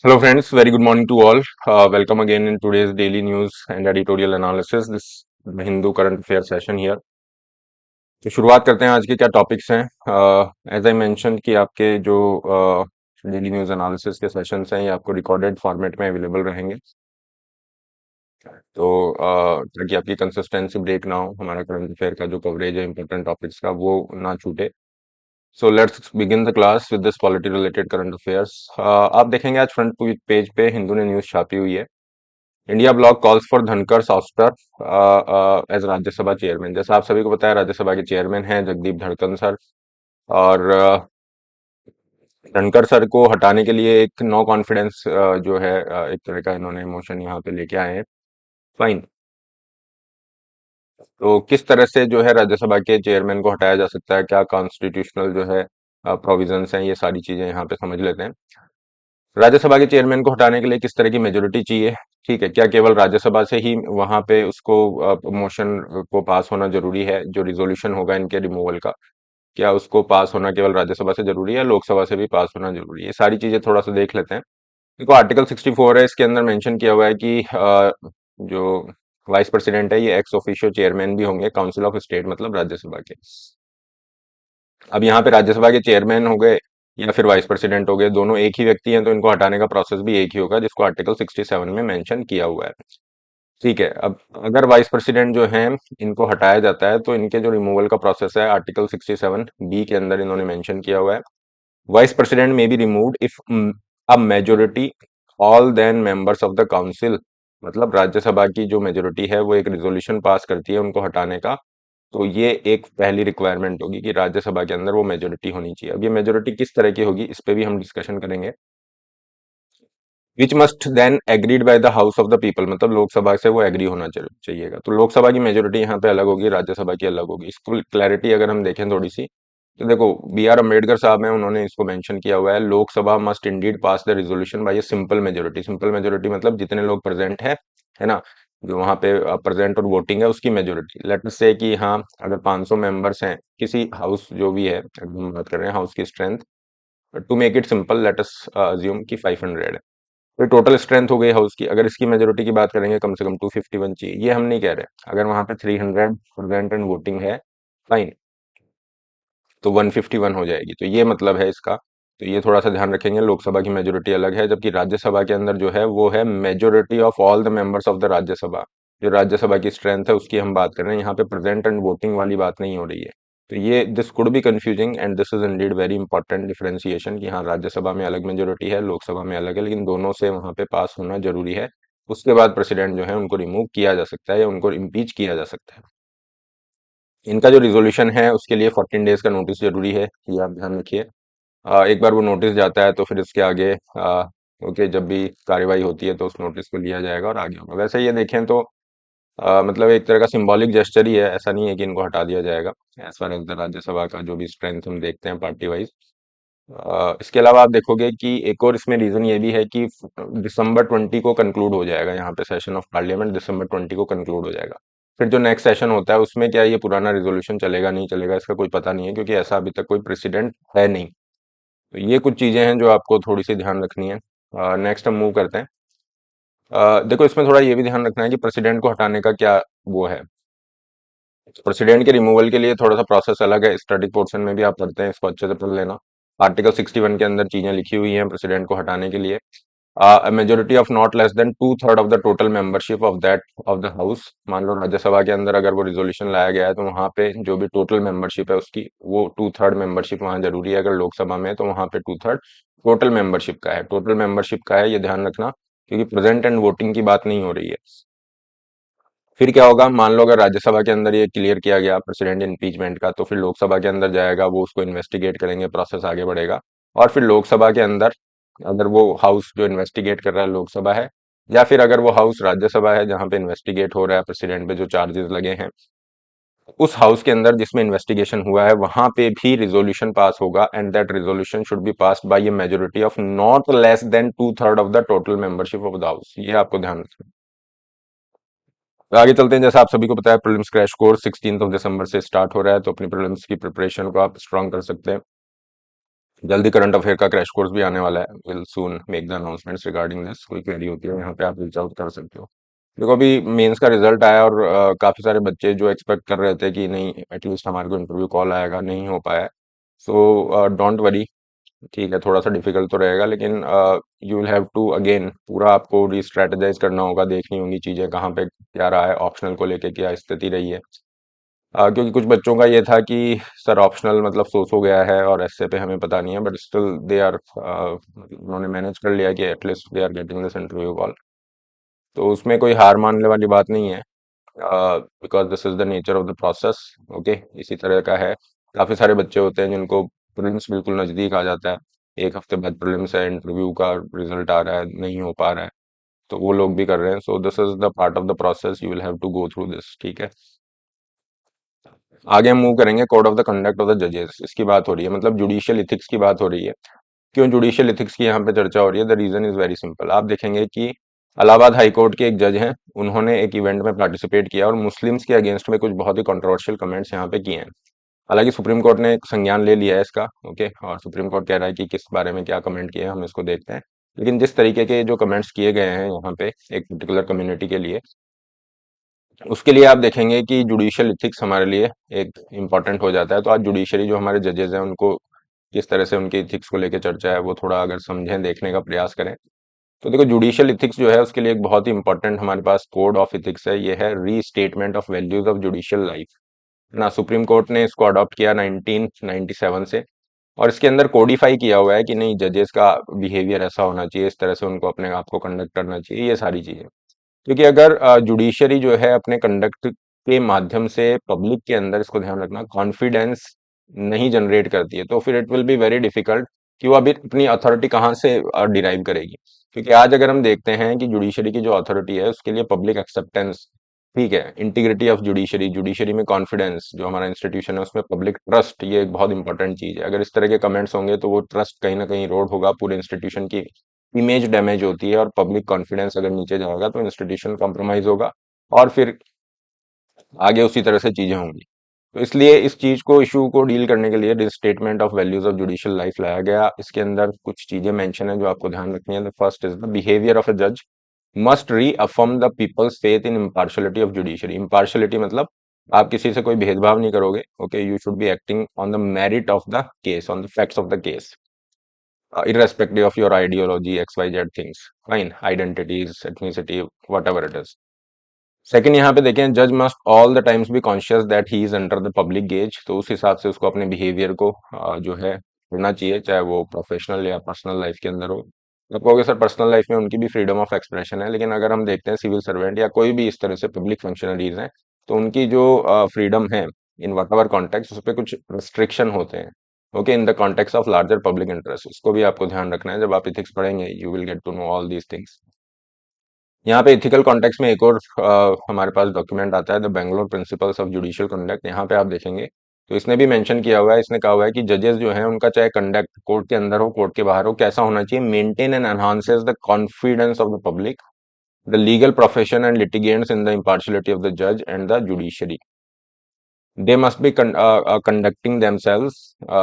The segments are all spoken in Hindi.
Hello, friends. Very good morning to all. Welcome again in today's daily news and editorial analysis. This Hindu current affair session here. तो शुरुआत करते हैं आज के क्या टॉपिक्स हैं. एज आई मेंशन कि आपके जो डेली न्यूज एनालिसिस के सेशंस हैं ये आपको रिकॉर्डेड फॉर्मेट में अवेलेबल रहेंगे. तो ताकि आपकी कंसिस्टेंसी ब्रेक ना हो, हमारा करंट अफेयर का जो कवरेज है इंपॉर्टेंट टॉपिक्स का वो ना छूटे. So let's begin the class with this polity related current affairs. आप देखेंगे आज फ्रंट पेज पे हिंदू ने न्यूज छापी हुई है. इंडिया ब्लॉक कॉल्स फॉर धनकर सॉफ्टर एज राज्यसभा चेयरमैन. जैसा आप सभी को पता है, राज्यसभा के चेयरमैन हैं जगदीप धड़कन सर. और धनकर सर को हटाने के लिए एक नो कॉन्फिडेंस जो है एक तरह का इन्होंने मोशन यहाँ पे लेके आए हैं. फाइन. तो किस तरह से जो है राज्यसभा के चेयरमैन को हटाया जा सकता है, क्या कॉन्स्टिट्यूशनल जो है प्रोविजंस हैं, ये सारी चीजें यहाँ पे समझ लेते हैं. राज्यसभा के चेयरमैन को हटाने के लिए किस तरह की मेजोरिटी चाहिए. ठीक है, क्या केवल राज्यसभा से ही वहां पे उसको मोशन को पास होना जरूरी है, जो रिजोल्यूशन होगा इनके रिमूवल का, क्या उसको पास होना केवल राज्यसभा से जरूरी है, लोकसभा से भी पास होना जरूरी है. ये सारी चीजें थोड़ा सा देख लेते हैं. देखो, आर्टिकल 64 है, इसके अंदर मेंशन किया हुआ है कि जो वाइस प्रेसिडेंट है ये एक्स ऑफिशियो चेयरमैन भी होंगे काउंसिल ऑफ स्टेट, मतलब राज्यसभा के. अब यहाँ पे राज्यसभा के चेयरमैन हो गए या फिर वाइस प्रेसिडेंट हो गए, दोनों एक ही व्यक्ति हैं, तो इनको हटाने का प्रोसेस भी एक ही होगा जिसको आर्टिकल 67 में मेंशन किया हुआ है. ठीक है. अब अगर वाइस प्रेसिडेंट जो हैं इनको हटाया जाता है तो इनके जो रिमूवल का प्रोसेस है आर्टिकल 67 बी के अंदर इन्होंने मेंशन किया हुआ है. वाइस प्रेसिडेंट में be removed if a majority all then members of the council. मतलब राज्यसभा की जो मेजोरिटी है वो एक रिजोल्यूशन पास करती है उनको हटाने का. तो ये एक पहली रिक्वायरमेंट होगी कि राज्यसभा के अंदर वो मेजोरिटी होनी चाहिए. अब ये मेजोरिटी किस तरह की होगी इस पे भी हम डिस्कशन करेंगे. Which must then agreed by the house of the people, मतलब लोकसभा से वो एग्री होना चाहिएगा. तो लोकसभा की मेजोरिटी यहाँ पे अलग होगी, राज्यसभा की अलग होगी. इसको क्लैरिटी अगर हम देखें थोड़ी सी, तो देखो बी आर अम्बेडकर साहब हैं, उन्होंने इसको मेंशन किया हुआ है, Lok Sabha must indeed pass the resolution by a simple majority. Simple majority मतलब जितने लोग प्रेजेंट है ना, जो वहां पे प्रेजेंट और वोटिंग है उसकी मेजोरिटी. लेट से कि हाँ, अगर 500 मेंबर्स हैं किसी हाउस जो भी है, अगर हम बात कर रहे हैं हाउस की strength, to make it simple let us assume कि 500 है. तो टोटल स्ट्रेंथ हो गई हाउस की. अगर इसकी मेजोरिटी की बात करेंगे कम से कम 251 चाहिए. ये हम नहीं कह रहे, अगर वहां पे 300 प्रेजेंट एंड वोटिंग है, फाइन, तो 151 हो जाएगी. तो ये मतलब है इसका. तो ये थोड़ा सा ध्यान रखेंगे, लोकसभा की मेजोरिटी अलग है, जबकि राज्यसभा के अंदर जो है वो है majority of all the members of the Rajya Sabha. जो राज्यसभा की स्ट्रेंथ है उसकी हम बात कर रहे हैं, यहाँ पे प्रेजेंट एंड वोटिंग वाली बात नहीं हो रही है. तो ये this could be confusing and this is Indeed very important differentiation कि हाँ, राज्यसभा में अलग मेजोरिटी है, लोकसभा में अलग है, लेकिन दोनों से वहां पे पास होना जरूरी है. उसके बाद प्रेसिडेंट जो है उनको रिमूव किया जा सकता है या उनको इम्पीच किया जा सकता है. इनका जो रिजोल्यूशन है उसके लिए 14 डेज का नोटिस जरूरी है, ये आप ध्यान रखिए. एक बार वो नोटिस जाता है तो फिर इसके आगे ओके, जब भी कार्यवाही होती है तो उस नोटिस को लिया जाएगा और आगे होगा. वैसे ये देखें तो मतलब एक तरह का सिंबॉलिक जेस्चर ही है, ऐसा नहीं है कि इनको हटा दिया जाएगा. As far as the Rajya Sabha का जो भी स्ट्रेंथ हम देखते हैं पार्टी वाइज. इसके अलावा आप देखोगे कि एक और इसमें रीजन ये भी है कि दिसंबर 20 को कंक्लूड हो जाएगा, यहाँ पे सेशन ऑफ पार्लियामेंट दिसंबर 20 को कंक्लूड हो जाएगा. फिर जो नेक्स्ट सेशन होता है उसमें क्या ये पुराना रिजोल्यूशन चलेगा नहीं चलेगा इसका कोई पता नहीं है, क्योंकि ऐसा अभी तक कोई प्रेसिडेंट है नहीं. तो ये कुछ चीजें हैं जो आपको थोड़ी सी ध्यान रखनी है. नेक्स्ट हम मूव करते हैं. देखो, इसमें थोड़ा ये भी ध्यान रखना है कि प्रेसिडेंट को हटाने का क्या वो है. प्रेसिडेंट के रिमूवल के लिए थोड़ा सा प्रोसेस अलग है, स्टैटिक पोर्शन में भी आप पढ़ते हैं, इसको अच्छे से पढ़ लेना. आर्टिकल 61 के अंदर चीजें लिखी हुई हैं प्रेसिडेंट को हटाने के लिए. Majority of not less than 2/3 of the total membership of that of the house. मान लो राज्यसभा के अंदर अगर वो रिजोल्यूशन लाया गया है तो वहां पे जो भी टोटल मेंबरशिप है उसकी वो 2/3 मेंबरशिप वहां जरूरी है. अगर लोकसभा में है तो वहां पे 2/3 टोटल मेंबरशिप का है. टोटल मेंबरशिप का है, ये ध्यान रखना, क्योंकि प्रेजेंट एंड वोटिंग की बात नहीं हो रही है. फिर क्या होगा, मान लो अगर राज्यसभा के अंदर ये क्लियर किया गया प्रेसिडेंट इम्पीचमेंट का, तो फिर लोकसभा के अंदर जाएगा, वो उसको इन्वेस्टिगेट करेंगे, प्रोसेस आगे बढ़ेगा. और फिर लोकसभा के अंदर अगर वो हाउस जो इन्वेस्टिगेट कर रहा है लोकसभा है, या फिर अगर वो हाउस राज्यसभा है जहां पे इन्वेस्टिगेट हो रहा है प्रेसिडेंट पे जो चार्जेस लगे हैं, उस हाउस के अंदर जिसमें इन्वेस्टिगेशन हुआ है वहां पे भी रिजोल्यूशन पास होगा, and that resolution should be passed by A majority of not less than 2/3 of the total membership of the house. ये आपको ध्यान रखना है. तो आगे चलते हैं. जैसा आप सभी को पता है, प्रीलिम्स क्रैश कोर्स 16 दिसंबर से स्टार्ट हो रहा है, तो अपनी प्रीलिम्स की प्रिपरेशन को आप स्ट्रांग कर सकते हैं. जल्दी करंट अफेयर का क्रैश कोर्स भी आने वाला है। Will soon make the announcements regarding this. कोई क्वेरी होती है यहाँ पे आप रीच आउट कर सकते हो। देखो अभी मेंस का रिजल्ट आया और काफी सारे बच्चे जो एक्सपेक्ट कर रहे थे कि नहीं एटलीस्ट हमारे को इंटरव्यू कॉल आएगा, नहीं हो पाया। सो डोंट वरी, ठीक है थोड़ा सा डिफिकल्ट तो रहेगा, लेकिन you will have to again पूरा आपको रीस्ट्रेटेजाइज करना होगा, देखनी होंगी चीजें कहाँ पे क्या रहा है, ऑप्शनल को लेके क्या स्थिति रही है। क्योंकि कुछ बच्चों का ये था कि सर ऑप्शनल मतलब सोच हो गया है और ऐसे पे हमें पता नहीं है, बट स्टिल दे आर उन्होंने मैनेज कर लिया कि at least they are getting this interview call. तो उसमें कोई हार मानने वाली बात नहीं है, because this is the nature of the process. Okay, इसी तरह का है। काफी सारे बच्चे होते हैं जिनको प्रीलिम्स बिल्कुल नजदीक आ जाता है, एक हफ्ते बाद प्रीलिम्स है, इंटरव्यू का रिजल्ट आ रहा है, नहीं हो पा रहा है, तो वो लोग भी कर रहे हैं। So this is the part of the process, you will have to go through this, ठीक है। आगे हम मूव करेंगे code of the conduct of the जजेस। इसकी बात हो रही है, मतलब जुडिशियल इथिक्स की बात हो रही है। क्यों जुडिशियल इथिक्स की यहाँ पे चर्चा हो रही है? The reason is very simple. आप देखेंगे कि इलाहाबाद हाई कोर्ट के एक जज हैं, उन्होंने एक इवेंट में पार्टिसिपेट किया और मुस्लिम्स के अगेंस्ट में कुछ बहुत ही कंट्रोवर्शियल कमेंट्स यहाँ पे किए हैं। हालांकि सुप्रीम कोर्ट ने एक संज्ञान ले लिया है इसका, ओके, और सुप्रीम कोर्ट कह रहा है कि किस बारे में क्या कमेंट किए हैं हम इसको देखते हैं। लेकिन जिस तरीके के जो कमेंट्स किए गए हैं यहाँ पे एक पर्टिकुलर कम्युनिटी के लिए, उसके लिए आप देखेंगे कि जुडिशियल इथिक्स हमारे लिए एक इम्पॉर्टेंट हो जाता है। तो आज जुडिशरी जो हमारे जजेस हैं उनको किस तरह से उनके इथिक्स को लेकर चर्चा है वो थोड़ा अगर समझें, देखने का प्रयास करें। तो देखो जुडिशियल इथिक्स जो है उसके लिए एक बहुत ही इंपॉर्टेंट हमारे पास कोड ऑफ इथिक्स है, ये है restatement of values of judicial life ना। सुप्रीम कोर्ट ने इसको अडॉप्ट किया 1997 से, और इसके अंदर कोडिफाई किया हुआ है कि नहीं जजेस का बिहेवियर ऐसा होना चाहिए, इस तरह से उनको अपने आप को कंडक्ट करना चाहिए, ये सारी चीजें। क्योंकि अगर जुडिशरी जो है अपने कंडक्ट के माध्यम से पब्लिक के अंदर, इसको ध्यान रखना, कॉन्फिडेंस नहीं जनरेट करती है, तो फिर it will be very difficult कि वो अभी अपनी अथॉरिटी कहाँ से डिराइव करेगी। क्योंकि आज अगर हम देखते हैं कि जुडिशरी की जो अथॉरिटी है उसके लिए पब्लिक एक्सेप्टेंस, ठीक है, इंटीग्रिटी ऑफ जुडिशरी, जुडिशरी में कॉन्फिडेंस, जो हमारा इंस्टीट्यूशन है उसमें पब्लिक ट्रस्ट, ये एक बहुत इंपॉर्टेंट चीज है। अगर इस तरह के कमेंट्स होंगे तो वो ट्रस्ट कहीं ना कहीं रोड होगा, पूरे इंस्टीट्यूशन की इमेज डैमेज होती है, और पब्लिक कॉन्फिडेंस अगर नीचे जाएगा तो इंस्टीट्यूशन कॉम्प्रोमाइज होगा, और फिर आगे उसी तरह से चीजें होंगी। तो इसलिए इस चीज को, इशू को डील करने के लिए restatement of values of judicial life लाया गया। इसके अंदर कुछ चीजें मेंशन है जो आपको ध्यान रखनी है। The first is the behaviour of a जज must reaffirm the people's faith in impartiality of judiciary. Impartiality मतलब आप किसी से कोई भेदभाव नहीं करोगे, okay, you should be acting on the merit of the case, on the facts of the case, irrespective of your ideology, XYZ things, fine, identities, ethnicity, whatever it is. Second यहाँ पे देखें, जज must all the times be conscious that he is under the public gauge. तो उस हिसाब से उसको अपने बिहेवियर को जो है करना चाहिए, चाहे वो प्रोफेशनल या पर्सनल लाइफ के अंदर हो। आप कहोगे सर पर्सनल लाइफ में उनकी भी फ्रीडम ऑफ एक्सप्रेशन है, लेकिन अगर हम देखते हैं सिविल सर्वेंट या कोई भी इस तरह से पब्लिक फंक्शनरीज हैं, तो उनकी जो फ्रीडम है इन वट एवर कॉन्टेक्स्ट, उस पर कुछ रिस्ट्रिक्शन होते हैं, okay, in the context of larger public interest. उसको भी आपको ध्यान रखना है, जब आप इथिक्स पढ़ेंगे you will get to know all these things. यहाँ पे इथिकल कॉन्टेक्स्ट में एक और हमारे पास डॉक्यूमेंट आता है, the Bangalore principles of judicial conduct. यहाँ पे आप देखेंगे तो इसने भी मेंशन किया हुआ है, इसने कहा हुआ है कि जजेस जो हैं उनका चाहे कंडक्ट कोर्ट के अंदर हो कोर्ट के बाहर हो, कैसा होना चाहिए, maintain and enhances the confidence of the public, the legal profession and litigants in the impartiality of the judge and the judiciary. They must be conducting themselves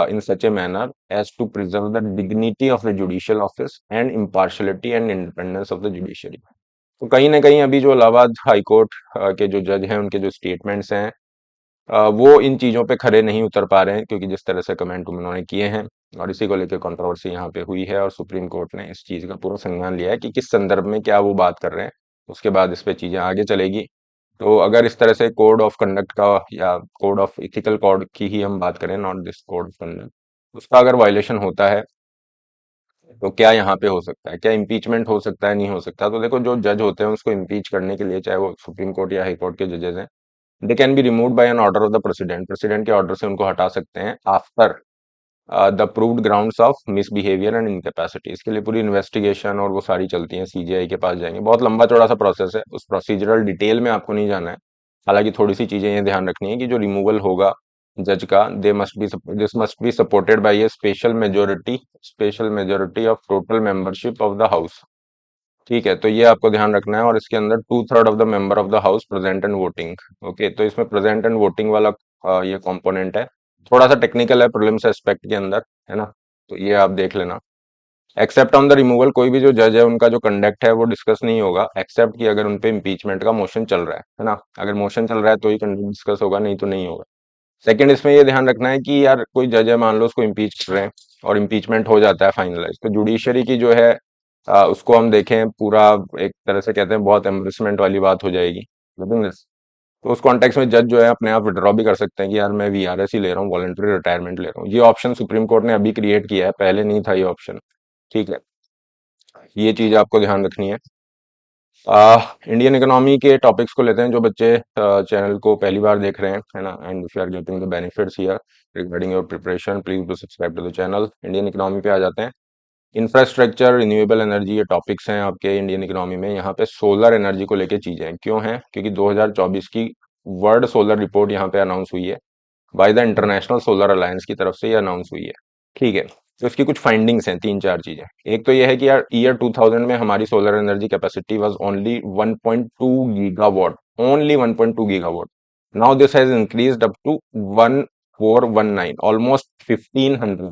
in such a manner as to preserve the dignity of the judicial office and impartiality and independence of the judiciary. तो कहीं ना कहीं अभी जो इलाहाबाद हाई कोर्ट के जो जज हैं उनके जो स्टेटमेंट्स हैं वो इन चीजों पे खरे नहीं उतर पा रहे हैं, क्योंकि जिस तरह से कमेंट उन्होंने किए हैं, और इसी को लेकर कंट्रोवर्सी यहाँ पे हुई है, और सुप्रीम कोर्ट ने इस चीज का पूरा संज्ञान लिया है कि किस संदर्भ में क्या वो बात कर रहे हैं। उसके बाद इस पे चीजें आगे चलेगी। तो अगर इस तरह से कोड ऑफ कंडक्ट का या कोड ऑफ इथिकल कोड की ही हम बात करें, not this code of conduct, उसका अगर वायलेशन होता है तो क्या यहाँ पे हो सकता है, क्या इम्पीचमेंट हो सकता है, नहीं हो सकता? तो देखो जो जज होते हैं उसको इम्पीच करने के लिए, चाहे वो सुप्रीम कोर्ट या हाई कोर्ट के जजेस हैं, they can be removed by an order of the president. President के ऑर्डर से उनको हटा सकते हैं after the proved grounds of misbehaviour and incapacity. इसके लिए पूरी इन्वेस्टिगेशन और वो सारी चलती है, सीजीआई के पास जाएंगे, बहुत लंबा चौड़ा सा प्रोसेस है, उस प्रोसीजरल डिटेल में आपको नहीं जाना है। हालांकि थोड़ी सी चीजें ये ध्यान रखनी है कि जो रिमूवल होगा जज का, they must be this must be supported by A special majority of total membership of the house, ठीक है। तो ये आपको ध्यान रखना है, और इसके अंदर 2/3 of the member of the house present and voting, okay. तो इसमें प्रेजेंट एंड वोटिंग वाला ये कंपोनेंट है, थोड़ा सा टेक्निकल है प्रीलिम्स एस्पेक्ट के अंदर, है ना। तो ये आप देख लेना। एक्सेप्ट ऑन द रिमूवल, कोई भी जो जज है उनका जो कंडक्ट है वो डिस्कस नहीं होगा, एक्सेप्ट कि अगर उन पे इम्पीचमेंट का मोशन चल रहा है ना। अगर मोशन चल रहा है तो ही कंडक्ट डिस्कस होगा, नहीं तो नहीं होगा। सेकंड, इसमें ये ध्यान रखना है कि यार कोई जज है, मान लो उसको इम्पीच कर रहे हैं और इम्पीचमेंट हो जाता है फाइनलाइज, तो जुडिशरी की जो है उसको हम देखें पूरा, एक तरह से कहते हैं बहुत एम्बेरसमेंट वाली बात हो जाएगी। लेकिन तो उस कॉन्टेक्स्ट में जज जो है अपने आप विड्रॉ भी कर सकते हैं कि यार मैं वीआरएस ही ले रहा हूँ, वॉलंटरी रिटायरमेंट ले रहा हूँ। ये ऑप्शन सुप्रीम कोर्ट ने अभी क्रिएट किया है, पहले नहीं था ये ऑप्शन। ठीक है, ये चीज आपको ध्यान रखनी है। इंडियन इकोनॉमी के टॉपिक्स को लेते हैं, जो बच्चे चैनल को पहली बार देख रहे हैं, है ना, and if you are getting the benefits here regarding your preparation, please do subscribe to the channel. Indian economy पे आ जाते हैं। इंफ्रास्ट्रक्चर, रिन्यूएबल एनर्जी, ये टॉपिक्स हैं आपके इंडियन इकोनॉमी में। यहाँ पे सोलर एनर्जी को लेके चीजें हैं, क्यों हैं? क्योंकि 2024 की वर्ल्ड सोलर रिपोर्ट यहाँ पे अनाउंस हुई है, by the international solar alliance की तरफ से ये अनाउंस हुई है। ठीक है, तो इसकी कुछ फाइंडिंग्स हैं, तीन चार चीजें। एक तो ये है कि यार ईयर 2000 में हमारी solar energy capacity was only 1.2 gigawatt, only 1.2 gigawatt. Now this has increased up to 1419, almost 1500।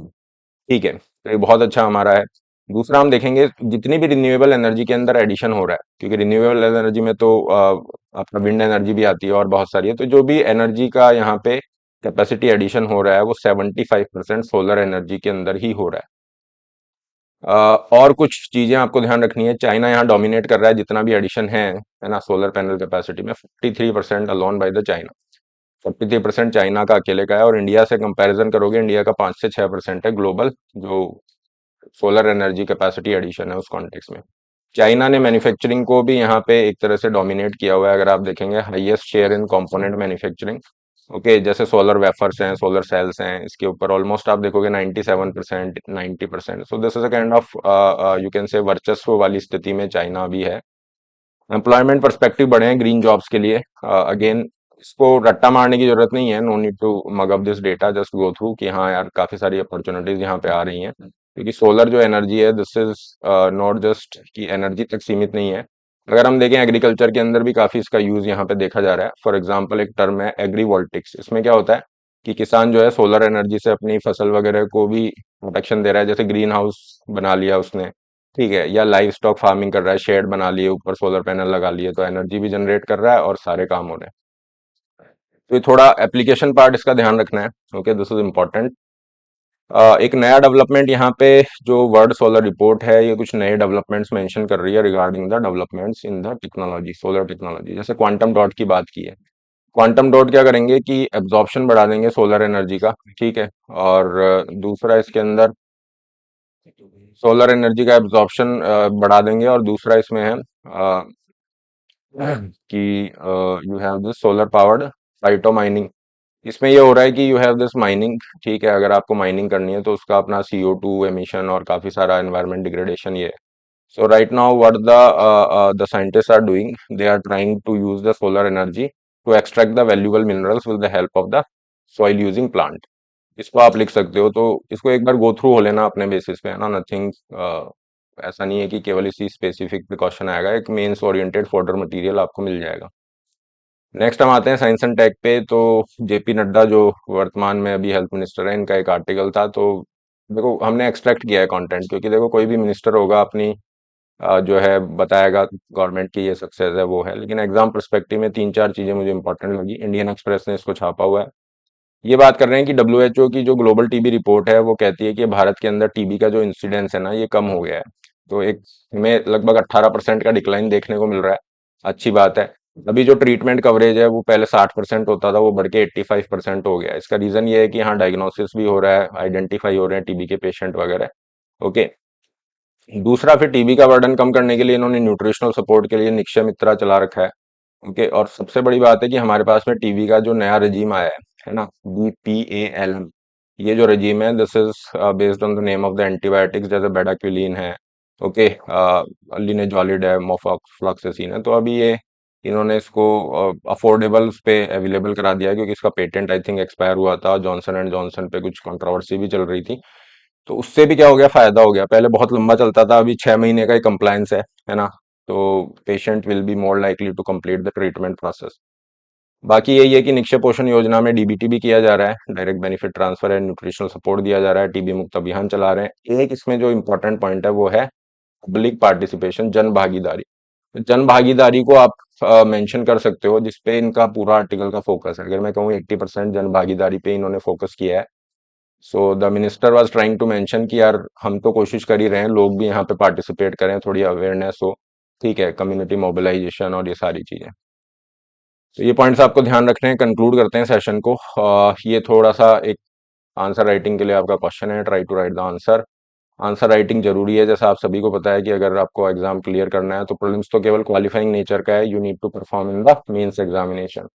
ठीक है, तो ये बहुत अच्छा हमारा है। दूसरा हम देखेंगे जितनी भी रिन्यूएबल एनर्जी के अंदर एडिशन हो रहा है, क्योंकि रिन्यूएबल एनर्जी में तो आपका विंड एनर्जी भी आती है और बहुत सारी है, तो जो भी एनर्जी का यहाँ पे कैपेसिटी एडिशन हो रहा है वो 75% सोलर एनर्जी के अंदर ही हो रहा है। और कुछ चीजें आपको ध्यान रखनी है। चाइना यहाँ डोमिनेट कर रहा है, जितना भी एडिशन है ना, सोलर पैनल कैपेसिटी में 53% alone by the China. 43% China का अकेले का है, और इंडिया से कंपैरिजन करोगे, इंडिया का 5 से 6% है ग्लोबल जो सोलर एनर्जी कैपेसिटी एडिशन है उस कॉन्टेक्स्ट में। चाइना ने मैन्युफैक्चरिंग को भी यहाँ पे एक तरह से डोमिनेट किया हुआ है। अगर आप देखेंगे highest share in component manufacturing. Okay, जैसे सोलर वेफर्स हैं, सोलर सेल्स हैं, इसके ऊपर ऑलमोस्ट आप देखोगे 97%, 90%। सो this is a kind of you can say वर्चस्व वाली स्थिति में चाइना भी है। एम्प्लॉयमेंट पर्सपेक्टिव बढ़े हैं ग्रीन जॉब्स के लिए। अगेन, इसको रट्टा मारने की जरूरत नहीं है, no need to mug up this data, just go through कि हाँ यार काफी सारी अपॉर्चुनिटीज यहाँ पे आ रही हैं, क्योंकि सोलर जो एनर्जी है दिस इज नॉट जस्ट कि एनर्जी तक सीमित नहीं है। अगर हम देखें एग्रीकल्चर के अंदर भी काफी इसका यूज यहाँ पे देखा जा रहा है। फॉर एग्जाम्पल एक टर्म है एग्रीवोल्टिक्स, इसमें क्या होता है कि किसान जो है सोलर एनर्जी से अपनी फसल वगैरह को भी प्रोटेक्शन दे रहा है, जैसे ग्रीन हाउस बना लिया उसने, ठीक है, या लाइव स्टॉक फार्मिंग कर रहा है, शेड बना लिए, ऊपर सोलर पैनल लगा लिए, तो एनर्जी भी जनरेट कर रहा है और सारे काम हो रहे हैं। तो ये थोड़ा एप्लीकेशन पार्ट इसका ध्यान रखना है। Okay, this is important. एक नया डेवलपमेंट यहाँ पे, जो वर्ल्ड सोलर रिपोर्ट है, ये कुछ नए डेवलपमेंट्स मेंशन कर रही है regarding the developments in the technology, solar technology. जैसे क्वांटम डॉट की बात की है, क्वांटम डॉट क्या करेंगे कि एब्जॉर्प्शन बढ़ा देंगे सोलर एनर्जी का। ठीक है, और दूसरा इसके अंदर सोलर एनर्जी का एब्जॉर्प्शन बढ़ा देंगे, और दूसरा इसमें है कि you have this solar powered phyto mining. इसमें ये हो रहा है कि यू हैव दिस माइनिंग, ठीक है, अगर आपको माइनिंग करनी है तो उसका अपना CO2 एमिशन और काफी सारा एनवायरमेंट डिग्रेडेशन ये है। So right now what the scientists are doing, they are trying to use the solar energy to extract the valuable minerals with the help of the soil using plant। इसको आप लिख सकते हो, तो इसको एक बार गो थ्रू हो लेना अपने बेसिस पे, है ना, नथिंग ऐसा नहीं है कि केवल इसी स्पेसिफिक प्रिकॉशन आएगा, एक मेंस ओरिएंटेड फोल्डर मटेरियल आपको मिल जाएगा। नेक्स्ट हम आते हैं साइंस एंड टेक पे। तो JP नड्डा जो वर्तमान में अभी हेल्थ मिनिस्टर है, इनका एक आर्टिकल था, तो देखो हमने एक्सट्रैक्ट किया है कंटेंट, क्योंकि देखो कोई भी मिनिस्टर होगा अपनी जो है बताएगा गवर्नमेंट की ये सक्सेस है वो है, लेकिन एग्जाम पर्सपेक्टिव में तीन चार चीजें मुझे इंपॉर्टेंट लगी। इंडियन एक्सप्रेस ने इसको छापा हुआ है। ये बात कर रहे हैं कि WHO की जो ग्लोबल टीबी रिपोर्ट है वो कहती है कि भारत के अंदर टीबी का जो इंसिडेंस है ना, ये कम हो गया है। तो एक में लगभग 18% का डिक्लाइन देखने को मिल रहा है, अच्छी बात है। अभी जो ट्रीटमेंट कवरेज है वो पहले 60% होता था, वो बढ़ के 85% हो गया है। इसका रीजन ये है कि हाँ डायग्नोसिस भी हो रहा है, आइडेंटिफाई हो रहे हैं टीबी के पेशेंट वगैरह। ओके, दूसरा फिर टीबी का बर्डन कम करने के लिए इन्होंने न्यूट्रिशनल सपोर्ट के लिए निक्षय मित्रा चला रखा है। ओके, और सबसे बड़ी बात है कि हमारे पास में टीबी का जो नया रजीम आया है ना, BPALM, ये जो रजीम है this is based on the name of the antibiotics, जैसे बेडाक्विलीन है, ओके, लिनेजॉलिड है, मोफॉक्सफ्लॉक्सासिन है। तो अभी ये इन्होंने इसको अफोर्डेबल पे अवेलेबल करा दिया है, क्योंकि इसका पेटेंट आई थिंक एक्सपायर हुआ था, जॉनसन एंड जॉनसन पे कुछ कंट्रोवर्सी भी चल रही थी। तो उससे भी क्या हो गया, फायदा हो गया। पहले बहुत लंबा चलता था, अभी 6 महीने का ही कंप्लायंस है ना। तो patient will be more likely to complete the treatment process. बाकी यही है कि निक्षय पोषण योजना में डीबीटी भी किया जा रहा है, डायरेक्ट बेनिफिट ट्रांसफर है, न्यूट्रिशनल सपोर्ट दिया जा रहा है, टीबी मुक्त अभियान चला रहे हैं। एक इसमें जो इम्पोर्टेंट पॉइंट है वो है पब्लिक पार्टिसिपेशन, जन भागीदारी। तो जन भागीदारी को आप मेंशन कर सकते हो, जिसपे इनका पूरा आर्टिकल का फोकस है। अगर मैं कहूँ 80% जन भागीदारी पे इन्होंने फोकस किया है। So the minister was trying to mention कि यार हम तो कोशिश कर ही रहे हैं, लोग भी यहाँ पे पार्टिसिपेट करें, थोड़ी अवेयरनेस हो। ठीक है, कम्युनिटी मोबिलाइजेशन और ये सारी चीजें। तो ये पॉइंट्स आपको ध्यान रखने हैं। कंक्लूड करते हैं सेशन को। ये थोड़ा सा एक आंसर राइटिंग के लिए आपका क्वेश्चन है, try to write the answer. Answer writing जरूरी है, जैसा आप सभी को पता है कि अगर आपको एग्जाम क्लियर करना है तो प्रीलिम्स तो केवल क्वालिफाइंग नेचर का है, you need to perform in the mains examination.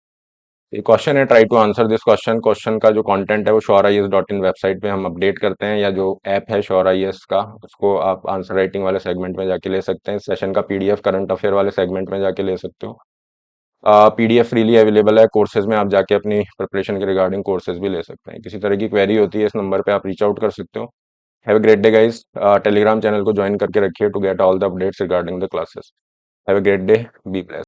ये क्वेश्चन है, try to answer this question. Question का जो कंटेंट है वो shoreias.in वेबसाइट पे हम अपडेट करते हैं, या जो ऐप है श्योर का, उसको आप आंसर राइटिंग वाले सेगमेंट में जाके ले सकते हैं। सेशन का पीडीएफ करंट अफेयर वाले सेगमेंट में जाके ले सकते हो। पीडीएफ फ्रीली अवेलेबल है कोर्सेज में, आप जाके अपनी प्रिपरेशन के रिगार्डिंग कोर्सेज भी ले सकते हैं। किसी तरह की क्वेरी होती है इस नंबर पे आप रीच आउट कर सकते हो। Have a great day guys. Telegram channel को ज्वाइन करके रखिए to get all the updates regarding the classes. Have a great day, be blessed.